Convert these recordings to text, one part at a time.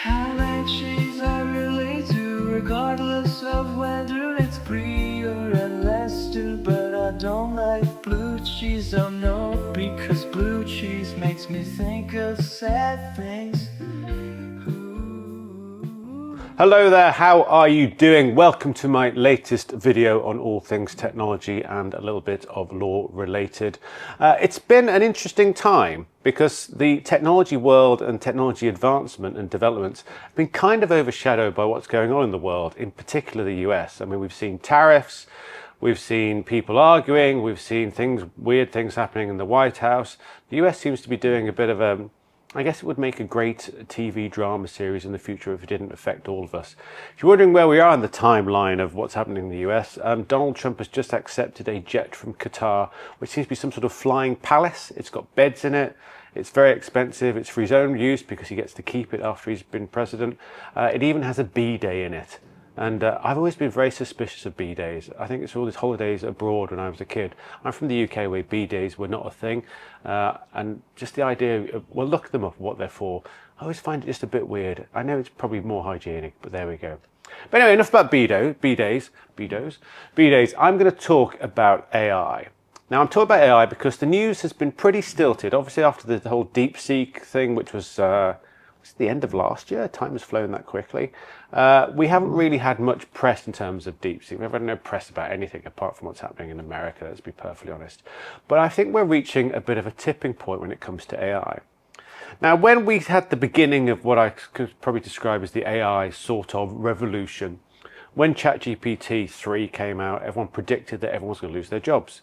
How many cheese I relate to, regardless of whether it's Brie or a Leicester. But I don't like blue cheese, oh no, because blue cheese makes me think of sad things. Hello there, how are you doing? Welcome to my latest video on all things technology and a little bit of law related. It's been an interesting time because the technology world and technology advancement and developments have been kind of overshadowed by what's going on in the world, in particular the US. I mean, we've seen tariffs, we've seen people arguing, we've seen weird things happening in the White House. The US seems to be doing a bit of I guess it would make a great TV drama series in the future if it didn't affect all of us. If you're wondering where we are in the timeline of what's happening in the US, Donald Trump has just accepted a jet from Qatar, which seems to be some sort of flying palace. It's got beds in it. It's very expensive. It's for his own use because he gets to keep it after he's been president. It even has a B-day in it. And I've always been very suspicious of B-days. I think it's all these holidays abroad when I was a kid. I'm from the UK where B-days were not a thing. And just the idea of, well, look them up, what they're for. I always find it just a bit weird. I know it's probably more hygienic, but there we go. But anyway, enough about B-days. I'm going to talk about AI. Now, I'm talking about AI because the news has been pretty stilted. Obviously, after the whole DeepSeek thing, which was the end of last year. Time has flown that quickly. We haven't really had much press in terms of DeepSeek. We've had no press about anything apart from what's happening in America, let's be perfectly honest. But I think we're reaching a bit of a tipping point when it comes to AI. Now, when we had the beginning of what I could probably describe as the AI sort of revolution, when ChatGPT 3 came out, everyone predicted that everyone was going to lose their jobs.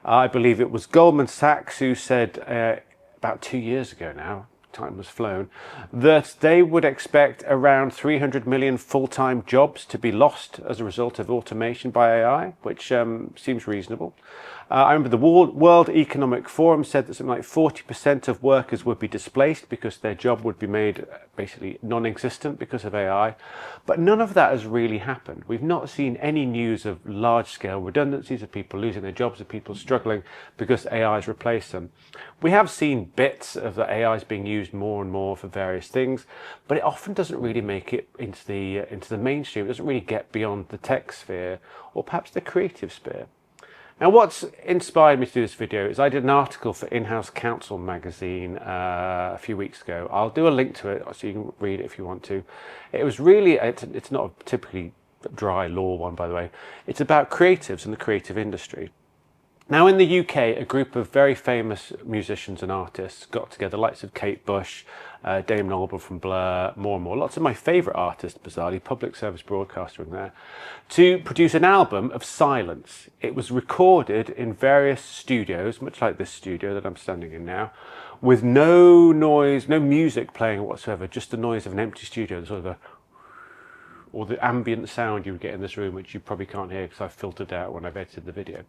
I believe it was Goldman Sachs who said about 2 years ago now, time has flown, that they would expect around 300 million full-time jobs to be lost as a result of automation by AI, which seems reasonable. I remember the World Economic Forum said that something like 40% of workers would be displaced because their job would be made basically non-existent because of AI. But none of that has really happened. We've not seen any news of large-scale redundancies, of people losing their jobs, of people struggling because AI has replaced them. We have seen bits of the AIs being used more and more for various things, but it often doesn't really make it into the mainstream. It doesn't really get beyond the tech sphere or perhaps the creative sphere. Now, what's inspired me to do this video is I did an article for In-House Counsel magazine a few weeks ago. I'll do a link to it so you can read it if you want to. It was really, it's not a typically dry law one, by the way. It's about creatives and the creative industry. Now, in the UK, a group of very famous musicians and artists got together, likes of Kate Bush, Dame Noble from Blur, more and more. Lots of my favourite artists, bizarrely, public service broadcaster in there, to produce an album of silence. It was recorded in various studios, much like this studio that I'm standing in now, with no noise, no music playing whatsoever, just the noise of an empty studio, sort of or the ambient sound you would get in this room, which you probably can't hear because I've filtered out when I've edited the video.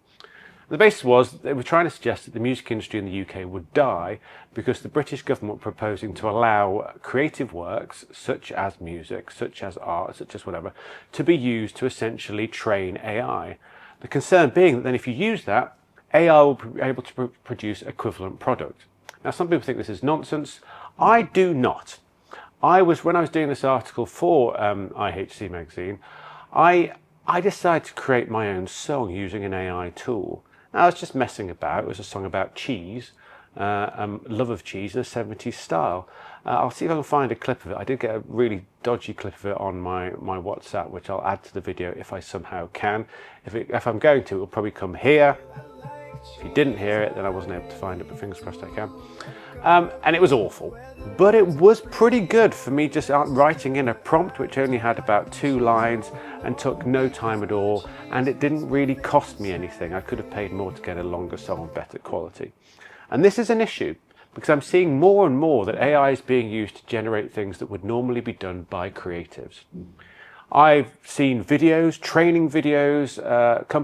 The basis was they were trying to suggest that the music industry in the UK would die because the British government were proposing to allow creative works, such as music, such as art, such as whatever, to be used to essentially train AI. The concern being that then if you use that, AI will be able to produce equivalent product. Now, some people think this is nonsense. I do not. When I was doing this article for IHC magazine, I decided to create my own song using an AI tool. Now, I was just messing about. It was a song about cheese, love of cheese in a 70s style. I'll see if I can find a clip of it. I did get a really dodgy clip of it on my WhatsApp, which I'll add to the video if I somehow can. If I'm going to, it'll probably come here. If you didn't hear it, then I wasn't able to find it, but fingers crossed I can. And it was awful. But it was pretty good for me just writing in a prompt which only had about 2 lines and took no time at all, and it didn't really cost me anything. I could have paid more to get a longer song of better quality. And this is an issue because I'm seeing more and more that AI is being used to generate things that would normally be done by creatives. I've seen videos, training videos,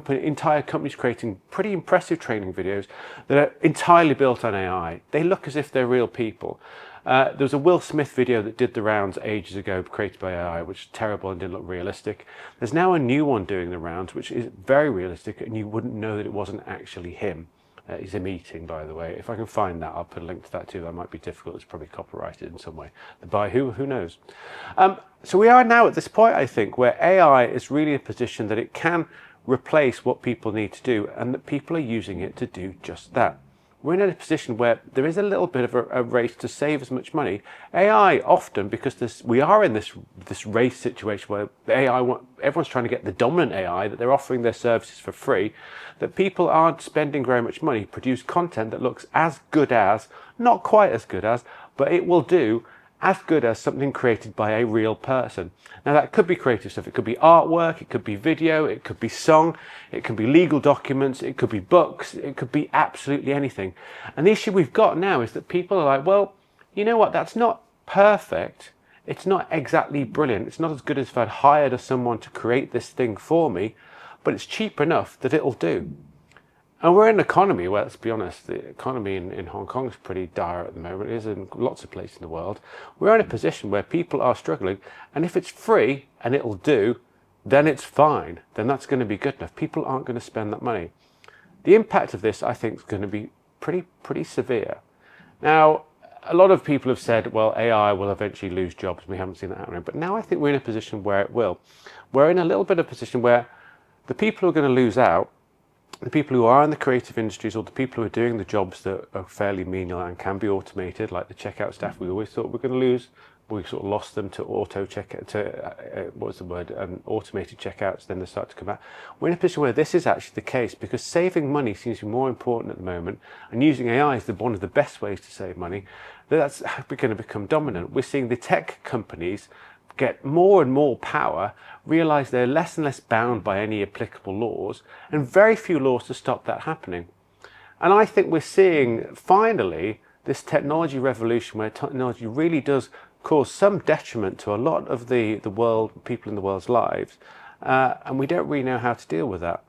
entire companies creating pretty impressive training videos that are entirely built on AI. They look as if they're real people. There was a Will Smith video that did the rounds ages ago, created by AI, which is terrible and didn't look realistic. There's now a new one doing the rounds, which is very realistic, and you wouldn't know that it wasn't actually him. It's a meeting, by the way. If I can find that, I'll put a link to that too. That might be difficult. It's probably copyrighted in some way. By who knows? So we are now at this point, I think, where AI is really in a position that it can replace what people need to do, and that people are using it to do just that. We're in a position where there is a little bit of a race to save as much money. AI often, because we are in this race situation where the everyone's trying to get the dominant AI, that they're offering their services for free, that people aren't spending very much money to produce content that looks as good as, not quite as good as, but it will do as good as something created by a real person. Now that could be creative stuff. It could be artwork, it could be video, it could be song, it could be legal documents, it could be books, it could be absolutely anything. And the issue we've got now is that people are like, well, you know what, that's not perfect. It's not exactly brilliant. It's not as good as if I'd hired someone to create this thing for me, but it's cheap enough that it'll do. And we're in an economy where, let's be honest, the economy in Hong Kong is pretty dire at the moment. It is in lots of places in the world. We're in a position where people are struggling, and if it's free and it'll do, then it's fine. Then that's going to be good enough. People aren't going to spend that money. The impact of this, I think, is going to be pretty severe. Now, a lot of people have said, well, AI will eventually lose jobs. We haven't seen that happening. But now I think we're in a position where it will. We're in a little bit of a position where the people who are going to lose out, the people who are in the creative industries, or the people who are doing the jobs that are fairly menial and can be automated, like the checkout staff we always thought we were going to lose. We sort of lost them to automated checkouts, then they start to come back. We're in a position where this is actually the case, because saving money seems to be more important at the moment, and using AI is one of the best ways to save money. That's going to become dominant. We're seeing the tech companies get more and more power, realize they're less and less bound by any applicable laws, and very few laws to stop that happening. And I think we're seeing finally this technology revolution where technology really does cause some detriment to a lot of the people in the world's lives, and we don't really know how to deal with that.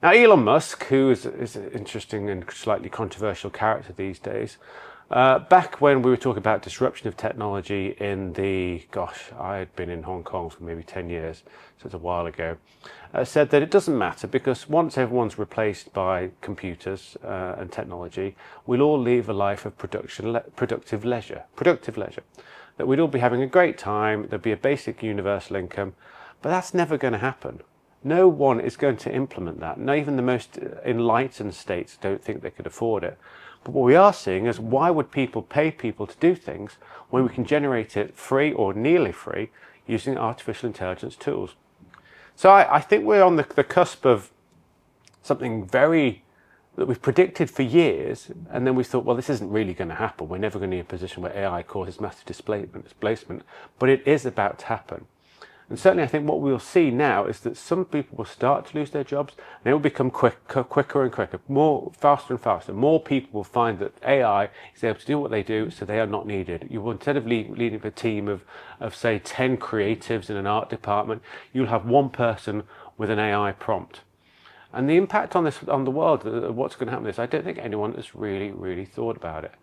Now, Elon Musk, who is an interesting and slightly controversial character these days, back when we were talking about disruption of technology I had been in Hong Kong for maybe 10 years, so it's a while ago, said that it doesn't matter, because once everyone's replaced by computers and technology, we'll all live a life of productive leisure. That we'd all be having a great time, there'd be a basic universal income, but that's never going to happen. No one is going to implement that. Not even the most enlightened states don't think they could afford it. But what we are seeing is, why would people pay people to do things when we can generate it free or nearly free using artificial intelligence tools? So I think we're on the cusp of something that we've predicted for years, and then we thought, well, this isn't really going to happen. We're never going to be in a position where AI causes massive displacement, but it is about to happen. And certainly I think what we'll see now is that some people will start to lose their jobs, and it will become quicker and quicker, faster and faster. More people will find that AI is able to do what they do, so they are not needed. You will, instead of leading a team of say 10 creatives in an art department, you'll have one person with an AI prompt. And the impact on the world, what's going to happen to this, I don't think anyone has really thought about it.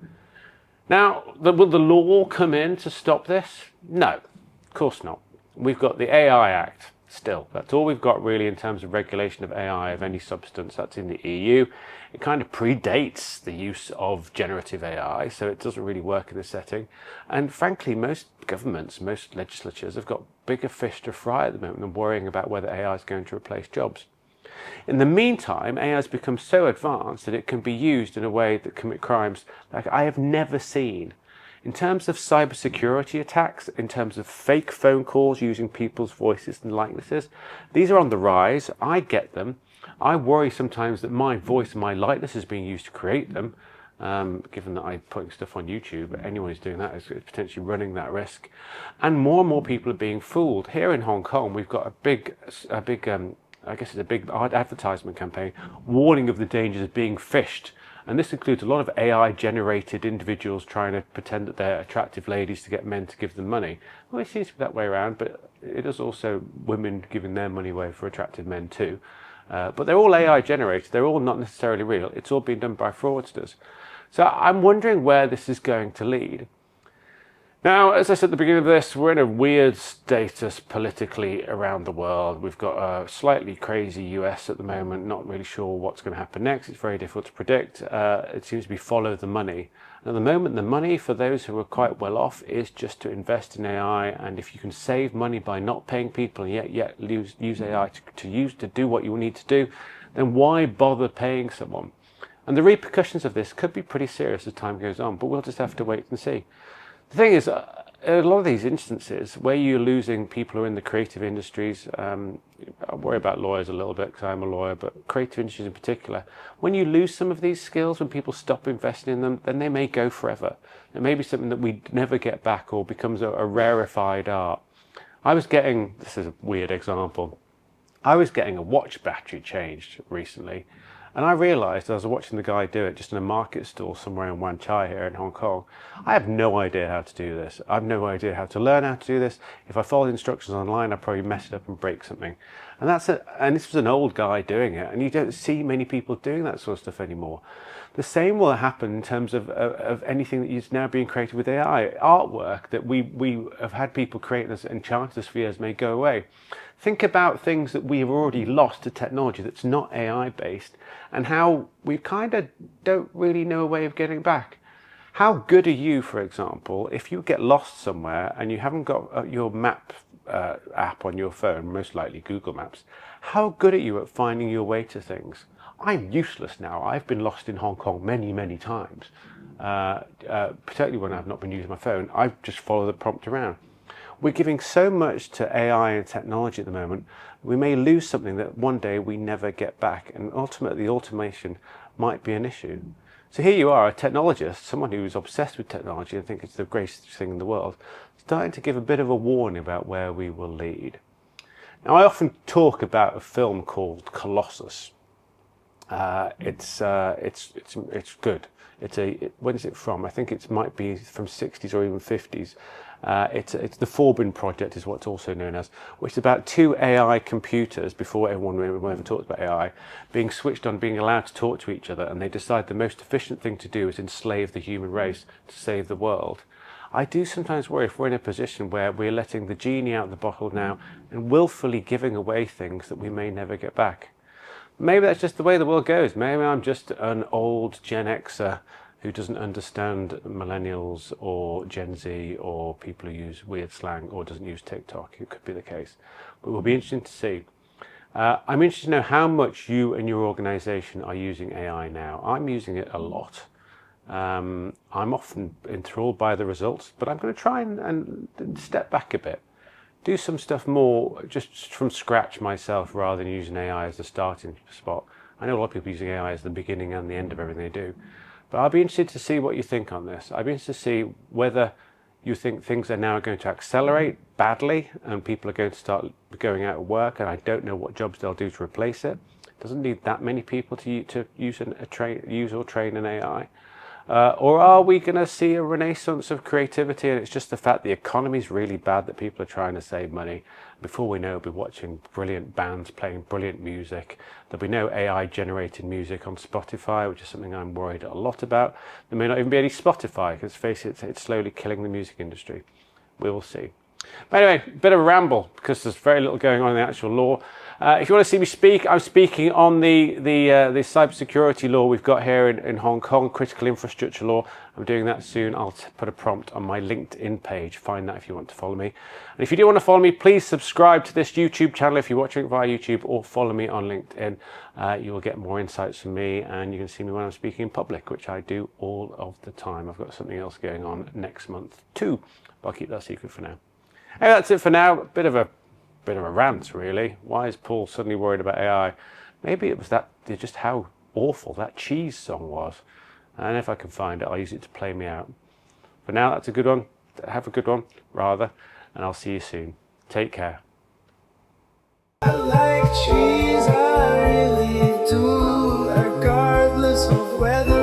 Now, will the law come in to stop this? No, of course not. We've got the AI Act still. That's all we've got really in terms of regulation of AI of any substance. That's in the EU. It kind of predates the use of generative AI, so it doesn't really work in this setting. And frankly, most governments, most legislatures have got bigger fish to fry at the moment than worrying about whether AI is going to replace jobs. In the meantime, AI has become so advanced that it can be used in a way that commit crimes like I have never seen. In terms of cybersecurity attacks, in terms of fake phone calls using people's voices and likenesses, these are on the rise. I get them. I worry sometimes that my voice and my likeness is being used to create them, given that I'm putting stuff on YouTube. Anyone who's doing that is potentially running that risk. And more people are being fooled. Here in Hong Kong, we've got a big I guess it's a big advertisement campaign warning of the dangers of being phished. And this includes a lot of AI-generated individuals trying to pretend that they're attractive ladies to get men to give them money. Well, it seems to be that way around, but it is also women giving their money away for attractive men too. But they're all AI-generated. They're all not necessarily real. It's all being done by fraudsters. So I'm wondering where this is going to lead. Now, as I said at the beginning of this, we're in a weird status politically around the world. We've got a slightly crazy US at the moment, not really sure what's going to happen next. It's very difficult to predict. It seems to be follow the money. And at the moment, the money for those who are quite well off is just to invest in AI. And if you can save money by not paying people and yet use AI to do what you need to do, then why bother paying someone? And the repercussions of this could be pretty serious as time goes on, but we'll just have to wait and see. The thing is, a lot of these instances where you're losing people who are in the creative industries, I worry about lawyers a little bit because I'm a lawyer, but creative industries in particular, when you lose some of these skills, when people stop investing in them, then they may go forever. It may be something that we never get back or becomes a rarefied art. This is a weird example, I was getting a watch battery changed recently, and I realised as I was watching the guy do it just in a market stall somewhere in Wan Chai here in Hong Kong, I have no idea how to do this. I have no idea how to learn how to do this. If I followed instructions online, I'd probably mess it up and break something. And this was an old guy doing it, and you don't see many people doing that sort of stuff anymore. The same will happen in terms of anything that is now being created with AI. Artwork that we have had people create and charge us for years may go away. Think about things that we have already lost to technology that's not AI based, and how we kind of don't really know a way of getting back. How good are you, for example, if you get lost somewhere and you haven't got your map app on your phone, most likely Google Maps, how good are you at finding your way to things? I'm useless now. I've been lost in Hong Kong many, many times, particularly when I've not been using my phone. I just follow the prompt around. We're giving so much to AI and technology at the moment, we may lose something that one day we never get back, and ultimately automation might be an issue. So here you are, a technologist, someone who's obsessed with technology and thinks it's the greatest thing in the world, starting to give a bit of a warning about where we will lead. Now, I often talk about a film called Colossus. It's good. When is it from? I think it might be from 60s or even 50s. It's the Forbin project is what's also known as, which is about two AI computers, before everyone ever talked about AI, being switched on, being allowed to talk to each other, and they decide the most efficient thing to do is enslave the human race to save the world. I do sometimes worry if we're in a position where we're letting the genie out of the bottle now and willfully giving away things that we may never get back. Maybe that's just the way the world goes. Maybe I'm just an old Gen Xer who doesn't understand millennials or Gen Z or people who use weird slang or doesn't use TikTok. It could be the case. But it will be interesting to see. I'm interested to know how much you and your organization are using AI now. I'm using it a lot. I'm often enthralled by the results, but I'm going to try and step back a bit. Do some stuff more just from scratch myself rather than using AI as the starting spot. I know a lot of people using AI as the beginning and the end of everything they do. But I'll be interested to see what you think on this. I'll be interested to see whether you think things are now going to accelerate badly and people are going to start going out of work, and I don't know what jobs they'll do to replace it. It doesn't need that many people to use or train an AI. Or are we going to see a renaissance of creativity, and it's just the fact the economy is really bad that people are trying to save money? Before we know, we'll be watching brilliant bands playing brilliant music. There'll be no AI generated music on Spotify, which is something I'm worried a lot about. There may not even be any Spotify, because face it, it's slowly killing the music industry. We will see. But anyway, a bit of a ramble because there's very little going on in the actual law. If you want to see me speak, I'm speaking on the cybersecurity law we've got here in Hong Kong, critical infrastructure law. I'm doing that soon. I'll put a prompt on my LinkedIn page. Find that if you want to follow me. And if you do want to follow me, please subscribe to this YouTube channel if you're watching it via YouTube, or follow me on LinkedIn. You will get more insights from me, and you can see me when I'm speaking in public, which I do all of the time. I've got something else going on next month too, but I'll keep that secret for now. Anyway, that's it for now. A bit of a rant, really. Why is Paul suddenly worried about AI? Maybe it was just how awful that cheese song was. And if I can find it, I'll use it to play me out. For now, that's a good one. Have a good one, rather. And I'll see you soon. Take care. I like cheese, I really do, regardless of whether